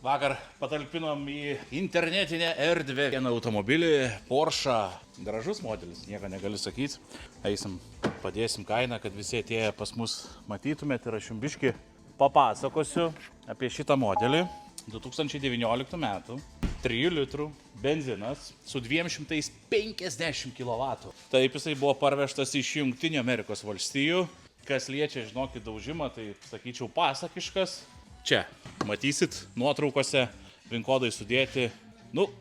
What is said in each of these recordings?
Vakar patalpinom į internetinę erdvę vieną automobilį, Porsche, gražus modelis, nieko negaliu sakyti. Eisim, padėsim kainą, kad visi atėję pas mus matytumėt ir aš jums biškį papasakosiu apie šitą modelį. 2019 metų, 3 litrų, benzinas su 250 kW. Taip jisai buvo parvežtas iš Jungtinių Amerikos valstijų. Kas liečia, žinokit, daužimą, tai sakyčiau pasakiškas. Čia, matysit, nuotraukose, vinkodai sudėti,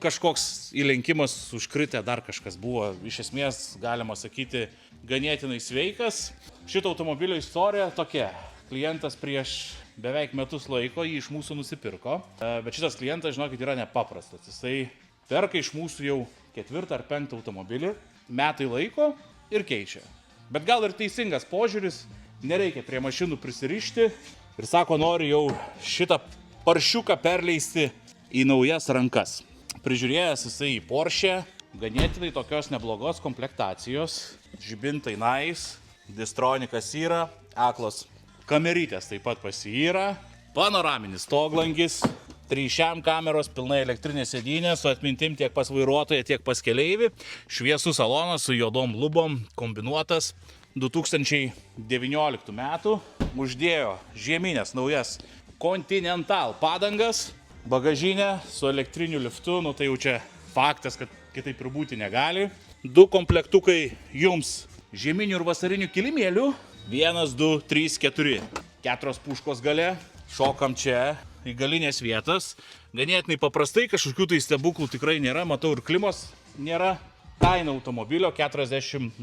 kažkoks įlenkimas užkritę, dar kažkas buvo, iš esmės, galima sakyti, ganėtinai sveikas. Šito automobilio istorija tokia, klientas prieš beveik metus laiko jį iš mūsų nusipirko, bet šitas klientas, žinokit, yra nepaprastas, jisai perka iš mūsų jau 4. ar 5. automobilį, metai laiko ir keičia. Bet gal ir teisingas požiūris, nereikia prie mašinų prisirišti. Ir sako, nori jau šitą paršiuką perleisti į naujas rankas. Prižiūrėjęs jisai į Porsche, ganėtinai tokios neblogos komplektacijos, žibintai nice, distronikas yra, aklos kamerytės taip pat pas jį yra, panoraminis stoglangis, 3 kameros, pilnai elektrinės sėdynės, su atmintim tiek pas vairuotoją, tiek pas keleivį, šviesų salonas su juodom lubom, kombinuotas. 2019 metų uždėjo žieminės naujas Continental padangas, bagažinę su elektriniu liftu, tai jau čia faktas, kad kitaip ir būti negali. 2 komplektukai jums žieminių ir vasarinių kilimėlių, 1, 2, 3, 4, 4 puškos gale, šokam čia į galinės vietas. Ganėtinai paprastai, kažkokių tai stebuklų tikrai nėra, matau ir klimos nėra. Kaina automobilio 42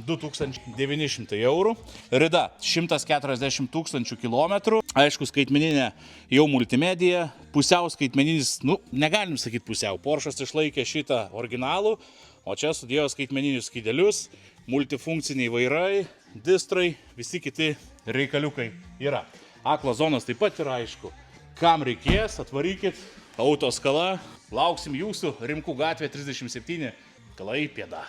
900 eurų, rida 140 000 km, aišku, skaitmeninė jau multimedija, pusiau skaitmeninis, negalim sakyti pusiau, Porsche'as išlaikė šitą originalų, o čia sudėjo skaitmeninius skydelius, multifunkciniai vairai, distrai, visi kiti reikaliukai yra. Aklo zonas taip pat yra, aišku, kam reikės, atvarykit, autoskala, lauksim jūsų, Rimkų gatvė 37, Klaipėda.